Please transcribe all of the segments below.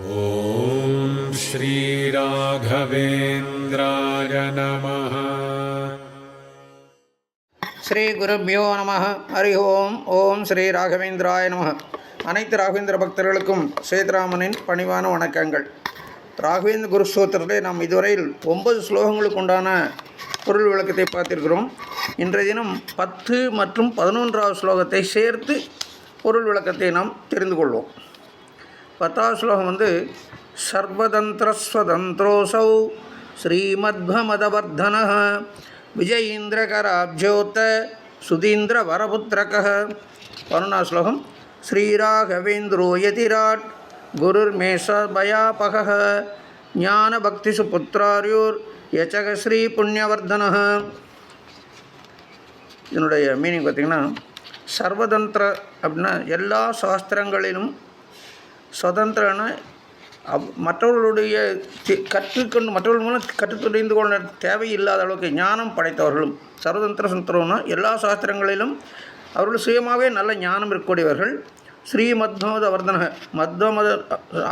ஓம் ஸ்ரீ ராகவேந்திராய நமः. ஸ்ரீ குருப்யோ நம. ஹரி ஓம். ஓம் ஸ்ரீ ராகவேந்திராய நம. அனைத்து ராகவேந்திர பக்தர்களுக்கும் சேதுராமனின் பணிவான வணக்கங்கள். ராகவேந்திர குரு ஸ்தோத்திரத்தை நாம் இதுவரையில் 9 ஸ்லோகங்களுக்கு உண்டான பொருள் விளக்கத்தை பார்த்திருக்கிறோம். இன்றைய தினம் 10 மற்றும் 11வது ஸ்லோகத்தை சேர்த்து பொருள் விளக்கத்தை நாம் தெரிந்து கொள்வோம். 10வது ஸ்லோகம் சர்வதந்திரஸ்வதந்திரோசௌ ஸ்ரீமத்வமதவர்தன விஜயீந்திரகராப்ஜோத்த சுதீந்திர வரபுத்திரக. 11வது ஸ்லோகம் ஸ்ரீராகவேந்திரோ யதிராட் குருர்மேஷ பயாபக ஞான பக்தி சுபுத்திராரியோர் யச்சக ஸ்ரீ புண்ணியவர்தன. இதனுடைய மீனிங் பார்த்திங்கன்னா, சர்வதந்திர அப்படின்னா எல்லா சாஸ்திரங்களிலும் சுதந்திரன மற்றவர்களுடைய கற்றுக்கொண்டு மற்றவர்கள் மூலம் கற்று தெரிந்து கொள்ள தேவையில்லாத அளவுக்கு ஞானம் படைத்தவர்களும். சர்வதந்திரம்னா எல்லா சாஸ்திரங்களிலும் அவர்கள் சுயமாகவே நல்ல ஞானம் இருக்கக்கூடியவர்கள். ஸ்ரீ மத்வமத வர்தன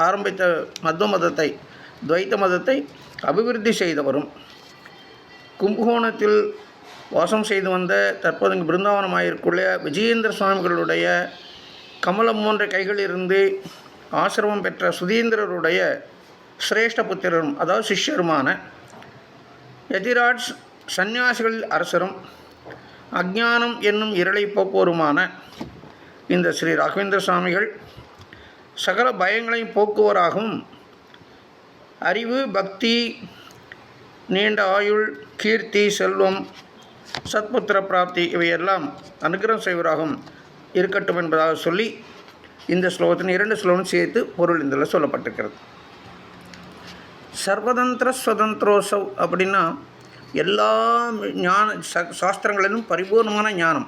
ஆரம்பித்த மத்வ மதத்தை துவைத்த மதத்தை அபிவிருத்தி செய்தவரும், கும்பகோணத்தில் வாசம் செய்து வந்த தற்போது இங்கு பிருந்தாவனமாயிருக்குள்ள விஜயேந்திர சுவாமிகளுடைய கமலம் போன்ற கைகளிலிருந்து ஆசிரமம் பெற்ற சுதீந்திரருடைய சிரேஷ்ட புத்திரரும், அதாவது சிஷ்யருமான யதிராட் சந்நியாசிகளில் அரசரும் அஜ்ஞானம் என்னும் இருளை போக்குவருமான இந்த ஸ்ரீ ராகவேந்திர சுவாமிகள் சகல பயங்களையும் போக்குவராகவும் அறிவு, பக்தி, நீண்ட ஆயுள், கீர்த்தி, செல்வம், சத்புத்திர பிராப்தி இவையெல்லாம் அனுகிரகம் செய்வராகவும் இருக்கட்டும் என்பதாக சொல்லி இந்த ஸ்லோகத்தின் 2 ஸ்லோகம் சேர்த்து பொருள் இதில் சொல்லப்பட்டிருக்கிறது. சர்வதந்திர ஸ்வதந்திரோசவ் அப்படின்னா எல்லா சாஸ்திரங்களிலும் பரிபூர்ணமான ஞானம்.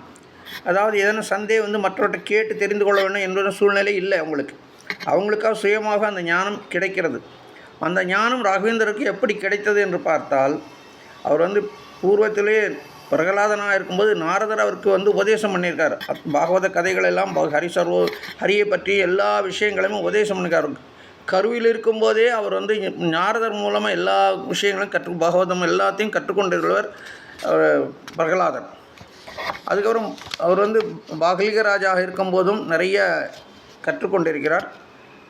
அதாவது எதனா சந்தேகம் மற்றவர்கிட்ட கேட்டு தெரிந்து கொள்ள வேண்டும் என்பது சூழ்நிலை இல்லை. அவங்களுக்காக சுயமாக அந்த ஞானம் கிடைக்கிறது. அந்த ஞானம் ராகவேந்தருக்கு எப்படி கிடைத்தது என்று பார்த்தால், அவர் பூர்வத்திலே பிரகலாதனாக இருக்கும்போது நாரதர் அவருக்கு உபதேசம் பண்ணியிருக்கார். பாகவத கதைகள் எல்லாம் ஹரியை பற்றி எல்லா விஷயங்களையும் உபதேசம் பண்ணியிருக்கார். கருவில் இருக்கும்போதே அவர் நாரதர் மூலமாக எல்லா விஷயங்களும் பாகவதம் எல்லாத்தையும் கற்றுக்கொண்டிருக்கிறவர் பிரகலாதன். அதுக்கப்புறம் அவர் பாகலிக ராஜாவாக இருக்கும்போதும் நிறைய கற்றுக்கொண்டிருக்கிறார்.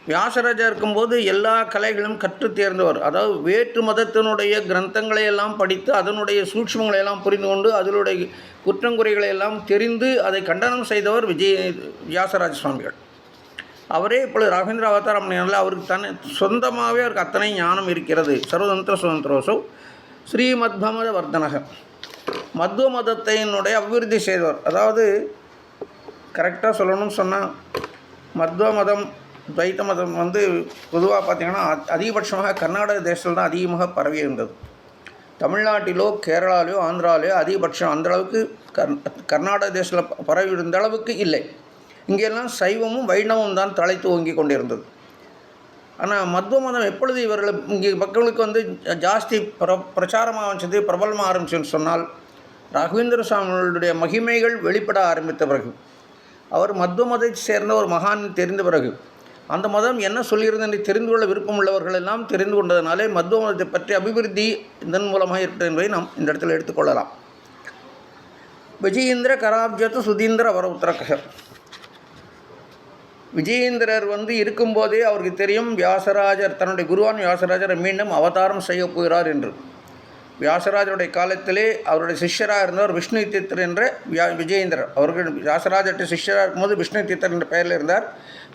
வியாசராஜா இருக்கும்போது எல்லா கலைகளும் கற்று தேர்ந்தவர். அதாவது வேற்று மதத்தினுடைய கிரந்தங்களை எல்லாம் படித்து அதனுடைய சூட்சுமங்களை எல்லாம் புரிந்து கொண்டு அதனுடைய குற்றங்குறைகளை எல்லாம் தெரிந்து அதை கண்டனம் செய்தவர் வியாசராஜ சுவாமிகள். அவரே இப்பொழுது ராகவேந்திர அவதாரம் பண்ணினால அவருக்கு சொந்தமாகவே அவருக்கு அத்தனை ஞானம் இருக்கிறது. சர்வதந்திர சுதந்திரோசோ ஸ்ரீமத்வமத வர்தனக, மத்வ மதத்தினுடைய அபிவிருத்தி செய்தவர். அதாவது கரெக்டாக சொல்லணும்னு சொன்னால், மத்வ மதம் துவைத்த மதம் பொதுவாக பார்த்திங்கன்னா அதிகபட்சமாக கர்நாடக தேசத்தில் தான் அதிகமாக பரவி இருந்தது. தமிழ்நாட்டிலோ கேரளாவிலோ ஆந்திராவிலையோ அதிகபட்சம் அந்தளவுக்கு கர்நாடக தேசத்தில் பரவி இருந்த அளவுக்கு இல்லை. இங்கெல்லாம் சைவமும் வைணவமும் தான் தழைத்து ஓங்கி கொண்டிருந்தது. ஆனால் மத்வ மதம் எப்பொழுது இவர்கள் இங்கே மக்களுக்கு ஜாஸ்தி பிரச்சாரமாக ஆரம்பிச்சது, பிரபலமாக ஆரம்பிச்சுன்னு சொன்னால், ராகவேந்திர சுவாமிகளுடைய மகிமைகள் வெளிப்பட ஆரம்பித்த பிறகு, அவர் மத்வ மதத்தை சேர்ந்த ஒரு மகான் தெரிந்த பிறகு, அந்த மதம் என்ன சொல்கிறது என்று தெரிந்து கொள்ள விருப்பம் உள்ளவர்கள் எல்லாம் தெரிந்து கொண்டதனாலே மத்வ மதத்தை பற்றி அபிவிருத்தி இதன் மூலமாக இருக்கிறது என்பதை நாம் இந்த இடத்தில் எடுத்துக்கொள்ளலாம். விஜயேந்திர கராப்ஜோத்த சுதீந்திர வரபுத்திரக. விஜயேந்திரர் இருக்கும்போதே அவருக்கு தெரியும் வியாசராஜர் தன்னுடைய குருவான் வியாசராஜரை மீண்டும் அவதாரம் செய்ய போகிறார் என்று. வியாசராஜருடைய காலத்திலே அவருடைய சிஷ்யராக இருந்தவர் விஷ்ணு தீர்த்தர் என்ற விஜயேந்திரர். அவர்கள் வியாசராஜர்கிட்ட சிஷ்யராக இருக்கும்போது விஷ்ணு தீர்த்தர் என்ற பெயரில் இருந்தார்.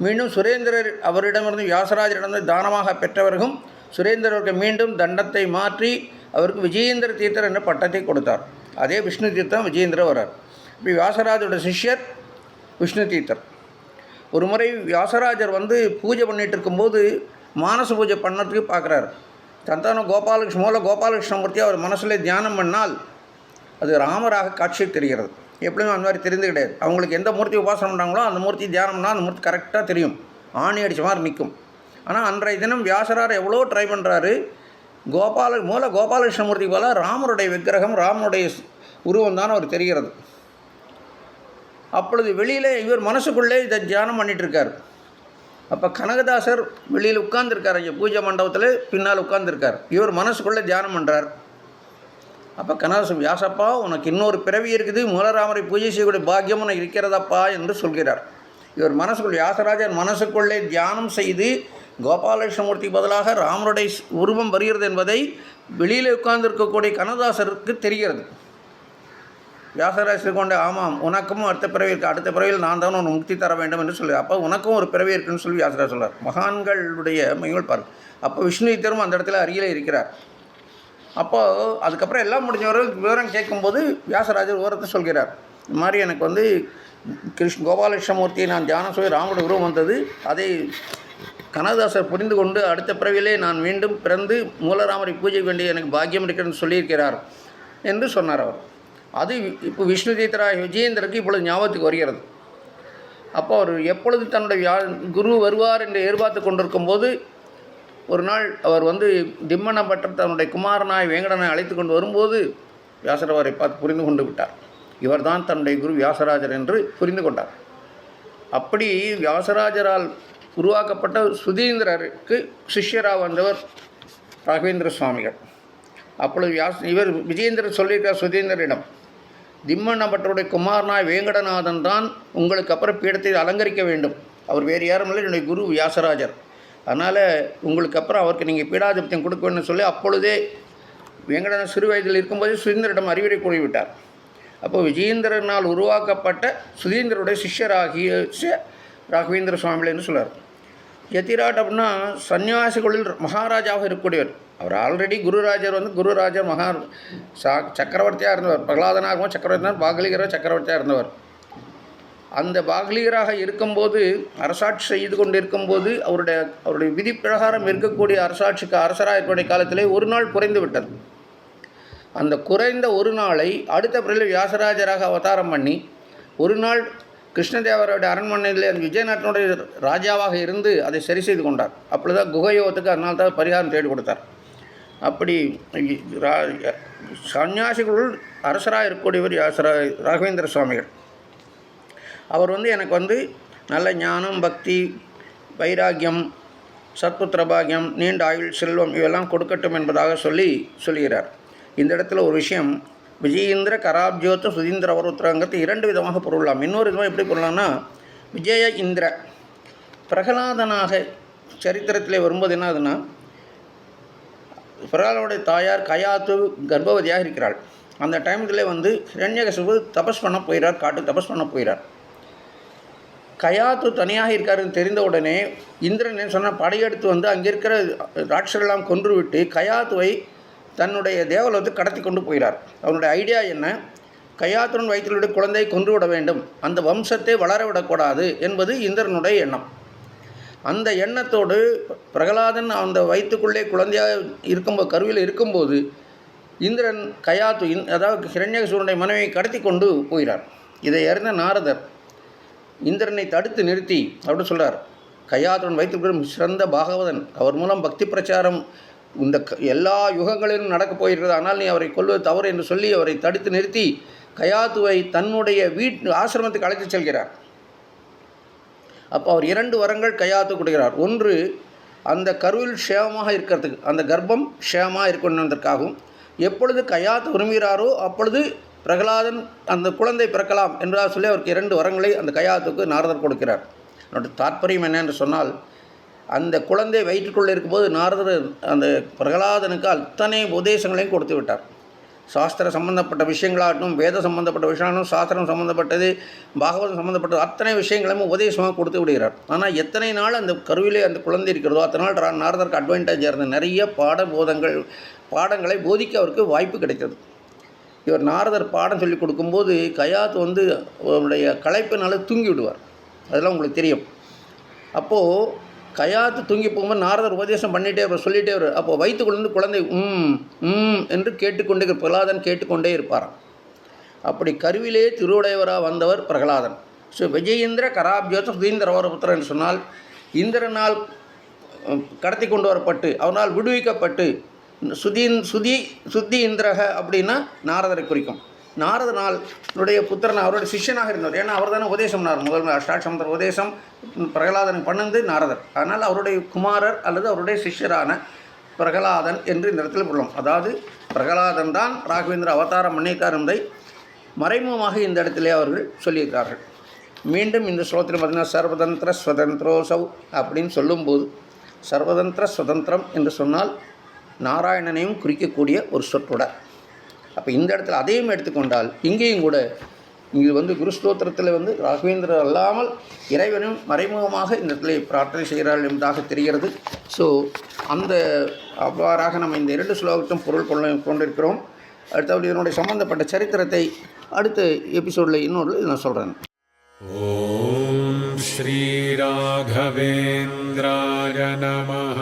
மீண்டும் சுரேந்திரர் அவரிடமிருந்து வியாசராஜரிடம் தானமாக பெற்றவர்களும் சுரேந்திரருக்கு மீண்டும் தண்டத்தை மாற்றி அவருக்கு விஜயேந்திர தீர்த்தர் என்ற பட்டத்தை கொடுத்தார். அதே விஷ்ணு தீர்த்தம் விஜயேந்திரர் வரார். இப்போ வியாசராஜருடைய சிஷ்யர் விஷ்ணு தீர்த்தர். ஒரு முறை வியாசராஜர் பூஜை பண்ணிகிட்டு இருக்கும்போது மானச பூஜை பண்ணதுக்கு பார்க்குறாரு. சந்தானம் கோபாலகிருஷ்ணமூர்த்தி அவர் மனசில் தியானம் பண்ணால் அது ராமராக காட்சி தெரிகிறது. எப்படியும் அந்த மாதிரி தெரிந்து கிடையாது. அவங்களுக்கு எந்த மூர்த்தி உபாசனம் பண்ணுறாங்களோ அந்த மூர்த்தி தியானம் பண்ணால் அந்த மூர்த்தி கரெக்டாக தெரியும், ஆணி அடித்த மாதிரி நிற்கும். ஆனால் அன்றைய தினம் வியாசரார் எவ்வளோ ட்ரை பண்ணுறாரு, கோபாலகிருஷ்ணமூர்த்தி போல் ராமருடைய விக்கிரகம், ராமனுடைய உருவம் தான் அவர் தெரிகிறது. அப்பொழுது வெளியில் இவர் மனசுக்குள்ளே இதை தியானம் பண்ணிகிட்ருக்கார். அப்போ கனகதாசர் வெளியில் உட்கார்ந்துருக்கார், ஐயா பூஜை மண்டபத்தில் பின்னால் உட்கார்ந்துருக்கார். இவர் மனசுக்குள்ளே தியானம் பண்ணுறார். அப்போ கனகதாசர், வியாசப்பா உனக்கு இன்னொரு பிறவி இருக்குது, மூலராமரை பூஜை செய்யக்கூடிய பாக்கியம் உனக்கு இருக்கிறதப்பா என்று சொல்கிறார். இவர் மனசுக்குள் வியாசராஜர் மனசுக்குள்ளே தியானம் செய்து கோபாலகிருஷ்ணமூர்த்தி பதிலாக ராமருடைய உருவம் வருகிறது என்பதை வெளியில் உட்கார்ந்திருக்கக்கூடிய கனகதாசருக்கு தெரிகிறது. வியாசராஜர் கொண்டு, ஆமாம் உனக்கும் அடுத்த பிறவி இருக்குது, அடுத்த பிறவியில் நான் தான் உனக்கு முக்தி தர வேண்டும் என்று சொல்லி, அப்போ உனக்கும் ஒரு பிறவி இருக்குன்னு சொல்லி வியாசராஜர் சொல்கிறார். மகான்களுடைய மகிழ்வு பாருங்கள். அப்போ விஷ்ணுதரும் அந்த இடத்துல அருகிலே இருக்கிறார். அப்போது அதுக்கப்புறம் எல்லாம் முடிஞ்சவர்கள் விவரம் கேட்கும்போது வியாசராஜர் விவரத்தை சொல்கிறார். இந்த மாதிரி எனக்கு வந்து கோபாலகிருஷ்ணமூர்த்தியை நான் தியானம் சொல்லி ராமோட உருவம் வந்தது, அதை கனகதாசர் புரிந்து கொண்டு அடுத்த பிறவிலே நான் மீண்டும் பிறந்து மூலராமரை பூஜை வேண்டிய எனக்கு பாக்கியம் இருக்கிறன்னு சொல்லியிருக்கிறார் என்று சொன்னார் அவர். அது இப்போ விஷ்ணு தீர்த்தராய விஜயேந்திரருக்கு இப்பொழுது ஞாபகத்துக்கு வருகிறது. அப்போ அவர் எப்பொழுது தன்னுடைய குரு வருவார் என்று எதிர்பார்த்து கொண்டிருக்கும் போது ஒரு நாள் அவர் வந்து திம்மணப்பட்ட தன்னுடைய குமாரனாய் வேங்கடனை அழைத்து கொண்டு வரும்போது வியாசர் அவரை பார்த்து புரிந்து கொண்டு விட்டார். இவர்தான் தன்னுடைய குரு வியாசராஜர் என்று புரிந்து கொண்டார். அப்படி வியாசராஜரால் உருவாக்கப்பட்ட சுதீந்திரருக்கு சிஷ்யராக வந்தவர் ராகவேந்திர சுவாமிகள். அப்பொழுது இவர் விஜயேந்திரர் சொல்லியிருக்கார் சுதீந்திரரிடம், திம்மண்ணப்பட்டருடைய குமாரனாய் வேங்கடநாதன் தான் உங்களுக்கு அப்புறம் பீடத்தை அலங்கரிக்க வேண்டும். அவர் வேறு யாரும் இல்லை, என்னுடைய குரு வியாசராஜர். அதனால் உங்களுக்கு அப்புறம் அவருக்கு நீங்கள் பீடாதிபத்தியம் கொடுக்க வேணும்னு சொல்லி அப்பொழுதே வேங்கடன சிறு வயதில் இருக்கும்போதே சுதீந்திரிடம் அறிவுரை கூறிவிட்டார். அப்போ விஜயேந்திரனால் உருவாக்கப்பட்ட சுதீந்திரருடைய சிஷ்யராகிய ராகவேந்திர சுவாமிகள் என்று சொல்கிறார். யதிராட் அப்படின்னா சன்னியாசிகளில் மகாராஜாவாக இருக்கக்கூடியவர். அவர் ஆல்ரெடி குருராஜர் வந்து குருராஜர் சக்கரவர்த்தியாக இருந்தவர். பிரகலாதனாகவும் சக்கரவர்த்தியார், பாகலிகராக சக்கரவர்த்தியாக இருந்தவர். அந்த பாகலிகராக இருக்கும்போது அரசாட்சி செய்து கொண்டு இருக்கும்போது அவருடைய விதி பிரகாரம் இருக்கக்கூடிய அரசாட்சிக்கு அரசராக இருக்கக்கூடிய காலத்திலே ஒரு நாள் குறைந்து விட்டது. அந்த குறைந்த ஒரு நாளை அடுத்த பிறகு வியாசராஜராக அவதாரம் பண்ணி ஒரு நாள் கிருஷ்ணதேவருடைய அரண்மனையில் அந்த விஜயநாட்டனுடைய ராஜாவாக இருந்து அதை சரி செய்து கொண்டார். அப்பொழுதுதான் குகயோகத்துக்கு அதனால தான் பரிகாரம் தேடி கொடுத்தார். அப்படி சன்னியாசிகளுள் அரசராக இருக்கக்கூடியவர் ராகவேந்திர சுவாமிகள். அவர் வந்து எனக்கு வந்து நல்ல ஞானம், பக்தி, வைராக்கியம், சத்புத்திர பாக்கியம், நீண்ட ஆயுள், செல்வம் இவெல்லாம் கொடுக்கட்டும் என்பதாக சொல்லுகிறார். இந்த இடத்துல ஒரு விஷயம், விஜயேந்திர கராப்ஜோத்த சுதீந்திர அவருத்திரங்கிறது இரண்டு விதமாக பொருளாம். இன்னொரு விதமாக எப்படி பொருளாம்னா, விஜய இந்திர பிரகலாதனாக சரித்திரத்தில் வரும்போது என்ன ஆகுதுன்னா, பிரகலாதனுடைய தாயார் கயாத்து கர்ப்பவதியாக இருக்கிறாள். அந்த டைமில் வந்து ஹிரண்யகசிபு தபஸ் பண்ண போயிறார், காட்டுக்கு தபஸ் பண்ண போயிறார். கயாத்து தனியாக இருக்காருன்னு தெரிந்த உடனே இந்திரன் சொன்ன படையெடுத்து வந்து அங்கே இருக்கிற ராட்சரெல்லாம் கொன்றுவிட்டு கயாத்துவை தன்னுடைய தேவலோகத்துக்கு கடத்தி கொண்டு போகிறார். அவனுடைய ஐடியா என்ன, கயாத்துடன் வயிற்றிலுடைய குழந்தையை கொன்று விட வேண்டும், அந்த வம்சத்தை வளர விடக்கூடாது என்பது இந்திரனுடைய எண்ணம். அந்த எண்ணத்தோடு பிரகலாதன் அந்த வயிற்றுக்குள்ளே குழந்தையாக இருக்கும்போது, கருவில் இருக்கும்போது இந்திரன் கயாத்து அதாவது ஹிரண்யகசிபனுடைய மனைவியை கடத்தி கொண்டு போகிறார். இதை அறிந்த நாரதர் இந்திரனை தடுத்து நிறுத்தி அப்படின்னு சொல்கிறார், கயாத்துடன் வைத்துக்கொண்டு சிறந்த பாகவதன், அவர் மூலம் பக்தி பிரச்சாரம் இந்த எல்லா யுகங்களிலும் நடக்கப் போகிறது, ஆனால் நீ அவரை கொல்வது தவறு என்று சொல்லி அவரை தடுத்து நிறுத்தி கயாத்துவை தன்னுடைய ஆசிரமத்துக்கு அழைத்து செல்கிறார். அப்போ அவர் இரண்டு வரங்கள் கயாத்து கொடுக்கிறார். ஒன்று, அந்த கருவில் க்ஷேமமாக இருக்கிறதுக்கு, அந்த கர்ப்பம் க்ஷேமமாக இருக்கணுன்றதுக்காகவும், எப்பொழுது கயாத்து விரும்புகிறாரோ அப்பொழுது பிரகலாதன் அந்த குழந்தை பிறக்கலாம் என்பதாக சொல்லி அவருக்கு இரண்டு வரங்களை அந்த கயாத்துக்கு நாரதர் கொடுக்கிறார். என்னோட தாற்பயம் என்ன என்று சொன்னால், அந்த குழந்தை வயிற்றுக்குள்ளே இருக்கும்போது நாரதர் அந்த பிரகலாதனுக்கு அத்தனை உபதேசங்களையும் கொடுத்து விட்டார். சாஸ்திர சம்பந்தப்பட்ட விஷயங்களாகட்டும், வேத சம்பந்தப்பட்ட விஷயங்களும், சாஸ்திரம் சம்பந்தப்பட்டது, பாகவதம் சம்பந்தப்பட்டது, அத்தனை விஷயங்களையும் உபதேசமாக கொடுத்து விடுகிறார். ஆனால் எத்தனை நாள் அந்த கருவிலே அந்த குழந்தை இருக்கிறதோ அத்தனை நாள் நாரதருக்கு அட்வான்டேஜாக இருந்த நிறைய பாடங்களை போதிக்க அவருக்கு வாய்ப்பு கிடைத்தது. இவர் நாரதர் பாடம் சொல்லி கொடுக்கும்போது கயாத்து வந்து அவருடைய களைப்பினால் தூங்கி விடுவார். அதெல்லாம் உங்களுக்கு தெரியும். அப்போது கயாத்து தூங்கி போகும்போது நாரதர் உபதேசம் பண்ணிகிட்டே அவர் சொல்லிகிட்டே வரும். அப்போது வயிற்றுக்குள்ளேருந்து குழந்தை என்று கேட்டுக்கொண்டே பிரகலாதன் கேட்டுக்கொண்டே இருப்பாராம். அப்படி கருவிலே திருவுடையவராக வந்தவர் பிரகலாதன். ஸோ விஜயேந்திர கராப்ஜோத சுதீந்திர அவரபுத்திரன் என்று சொன்னால், இந்திரனால் கடத்தி கொண்டு வரப்பட்டு அவனால் விடுவிக்கப்பட்டு சுத்தி இந்திரக அப்படின்னா நாரதரை குறிக்கும். நாரதனுடைய புத்திரன் அவருடைய சிஷ்யனாக இருந்தவர். ஏன்னா அவர் தானே உபதேசம் முதல் அஷ்டாட்சமந்திர உபதேசம் பிரகலாதனுக்கு பண்ணது நாரதர். அதனால் அவருடைய குமாரர் அல்லது அவருடைய சிஷ்யரான பிரகலாதன் என்று இந்த இடத்துல உள்ளோம். அதாவது பிரகலாதன் தான் ராகவேந்திர அவதாரம் பண்ணியிருக்கார் என்பதை மறைமுகமாக இந்த இடத்திலே அவர்கள் சொல்லியிருக்கார்கள். மீண்டும் இந்த ஸ்லோகத்தில் பார்த்தீங்கன்னா சர்வதந்திர ஸ்வதந்திரோசவ் அப்படின்னு சொல்லும்போது சர்வதந்திர சுதந்திரம் என்று சொன்னால் நாராயணனையும் குறிக்கக்கூடிய ஒரு சொற்றொடர். அப்போ இந்த இடத்துல அதையும் எடுத்துக்கொண்டால் இங்கேயும் கூட இங்கு குருஸ்தோத்திரத்தில் ராகவேந்திரர் அல்லாமல் இறைவனும் மறைமுகமாக இந்த இடத்துல பிரார்த்தனை செய்கிறார்கள் என்பதாக தெரிகிறது. ஸோ அந்த அவ்வாறாக நம்ம இந்த 2 ஸ்லோகத்தையும் பொருள் கொண்டிருக்கிறோம். அடுத்தபடி இதனுடைய சம்பந்தப்பட்ட சரித்திரத்தை அடுத்த எபிசோடில் இன்னொரு நான் சொல்கிறேன். ஓம் ஸ்ரீ ராகவேந்திராய நமஹ.